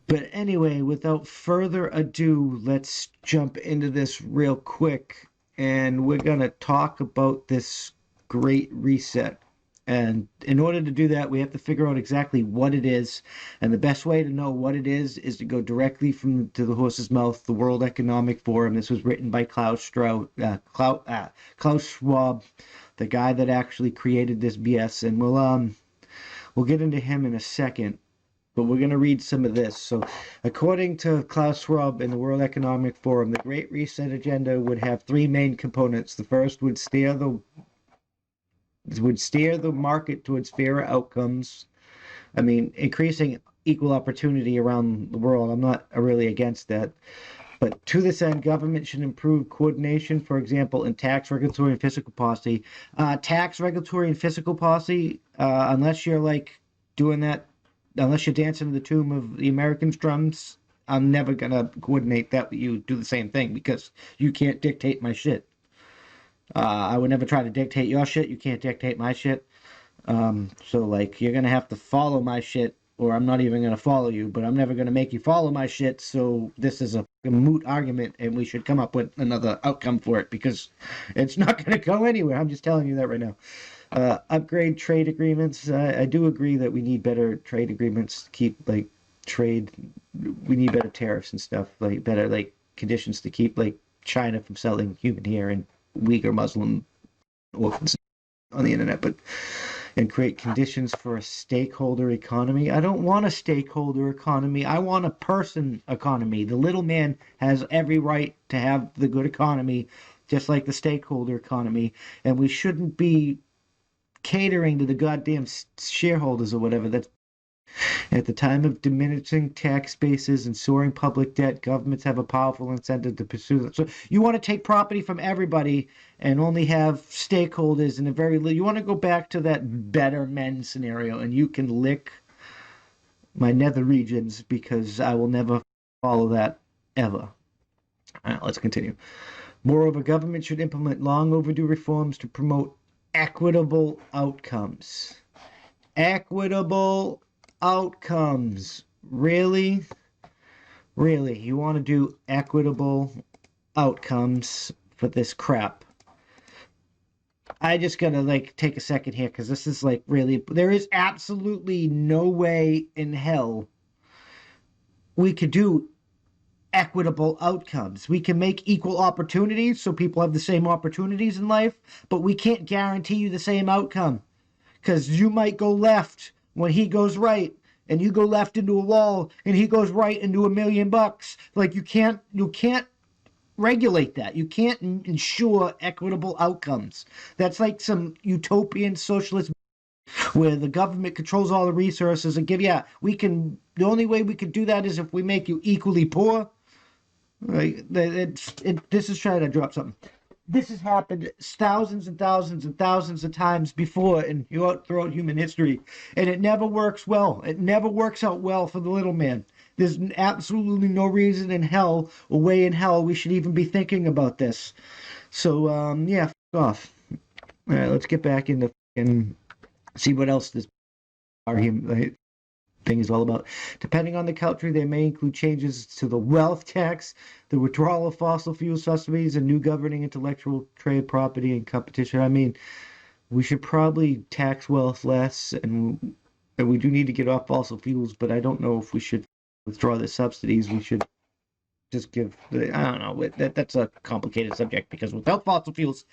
But anyway, without further ado, let's jump into this real quick. And we're going to talk about this great reset. And in order to do that, we have to figure out exactly what it is. And the best way to know what it is to go directly from to the horse's mouth, the World Economic Forum. This was written by Klaus Schwab, the guy that actually created this BS. And we'll get into him in a second. But we're going to read some of this. So, according to Klaus Schwab and the World Economic Forum, the Great Reset agenda would have three main components. The first would steer the market towards fairer outcomes. I mean, increasing equal opportunity around the world. I'm not really against that. But to this end, government should improve coordination, for example, in tax, regulatory, and fiscal policy. Tax, regulatory, and fiscal policy, unless you're like doing that, unless you're dancing to the tune of the Americans' drums, I'm never going to coordinate that with you, do the same thing, because you can't dictate my shit. I would never try to dictate your shit. You can't dictate my shit. So, like, you're going to have to follow my shit, or I'm not even going to follow you, but I'm never going to make you follow my shit, so this is a moot argument, and we should come up with another outcome for it, because it's not going to go anywhere. I'm just telling you that right now. Upgrade trade agreements. I do agree that we need better trade agreements to keep, like, trade. We need better tariffs and stuff, like, better, like, conditions to keep, like, China from selling human hair and Uyghur Muslim orphans on the internet, and create conditions for a stakeholder economy. I don't want a stakeholder economy. I want a person economy. The little man has every right to have the good economy, just like the stakeholder economy, and we shouldn't be catering to the goddamn shareholders or whatever. That's at the time of diminishing tax bases and soaring public debt, governments have a powerful incentive to pursue them. So you want to take property from everybody and only have stakeholders in a very little. You want to go back to that better men scenario, and you can lick my nether regions because I will never follow that ever. All right, let's continue. Moreover, government should implement long overdue reforms to promote equitable outcomes. Equitable outcomes. Really? Really? You want to do equitable outcomes for this crap? I just gotta like take a second here because this is like really, there is absolutely no way in hell we could do equitable outcomes. We can make equal opportunities so people have the same opportunities in life, but we can't guarantee you the same outcome because you might go left when he goes right, and you go left into a wall and he goes right into $1,000,000. Like you can't regulate that. You can't ensure equitable outcomes. That's like some utopian socialist where the government controls all the resources and the only way we can do that is if we make you equally poor. Right? This is trying to drop something. This has happened thousands and thousands and thousands of times before throughout human history, and it never works well. It never works out well for the little man. There's absolutely no reason in hell, or way in hell, we should even be thinking about this. So, yeah, f off. All right, let's get back into and see what else this argument thing is all about. Depending on the country, they may include changes to the wealth tax, the withdrawal of fossil fuel subsidies, and new governing intellectual trade property and competition. I mean, we should probably tax wealth less, and we do need to get off fossil fuels, but I don't know if we should withdraw the subsidies. We should just give I don't know. That's a complicated subject because without fossil fuels,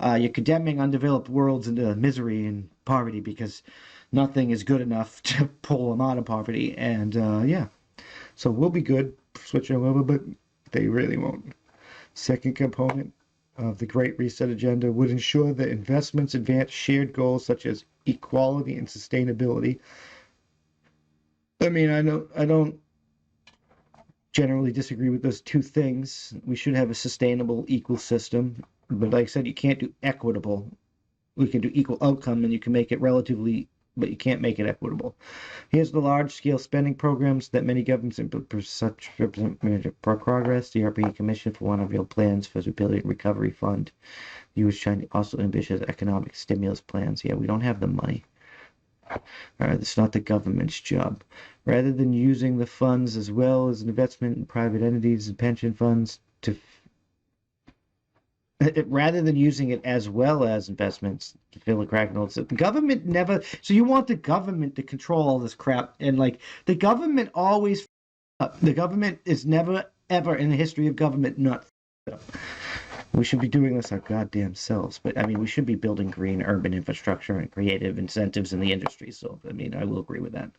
you're condemning undeveloped worlds into misery and poverty because nothing is good enough to pull them out of poverty. And yeah, so we'll be good switching over, but they really won't. Second component of the Great Reset agenda would ensure that investments advance shared goals such as equality and sustainability. I mean, I don't generally disagree with those two things. We should have a sustainable, equal system, but like I said, you can't do equitable. We can do equal outcome, and you can make it relatively, but you can't make it equitable. Here's the large-scale spending programs that many governments implement such represent major progress. The European Commission for one of real plans for the Ability and Recovery Fund. The U.S. China also ambitious economic stimulus plans. Yeah, we don't have the money. It's not the government's job. Rather than using the funds as well as an investment in private entities and pension funds to rather than using it as well as investments to fill a crack in the government never. So you want the government to control all this crap, and like the government always up. The government is never ever in the history of government not up. We should be doing this our goddamn selves. But I mean, we should be building green urban infrastructure and creative incentives in the industry. So I mean, I will agree with that.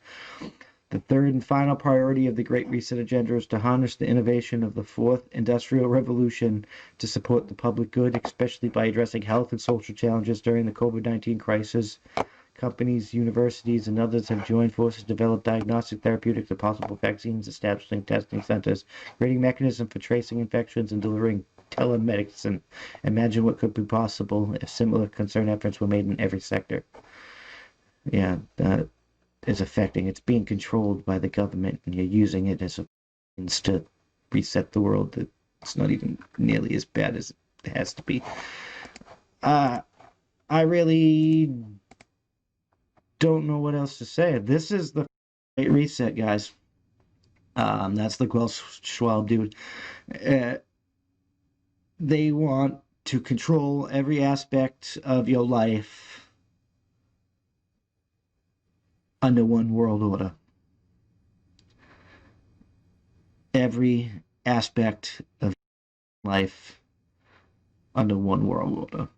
The third and final priority of the Great Reset agenda is to harness the innovation of the fourth industrial revolution to support the public good, especially by addressing health and social challenges during the COVID-19 crisis. Companies, universities, and others have joined forces to develop diagnostic therapeutics and possible vaccines, establishing testing centers, creating mechanisms for tracing infections, and delivering telemedicine. Imagine what could be possible if similar concerned efforts were made in every sector. Yeah, that is affecting. It's being controlled by the government, and you're using it as a means to reset the world. That it's not even nearly as bad as it has to be. I really don't know what else to say. This is the Great Reset, guys. That's the Klaus Schwab dude. They want to control every aspect of your life under one world order. Every aspect of life under one world order.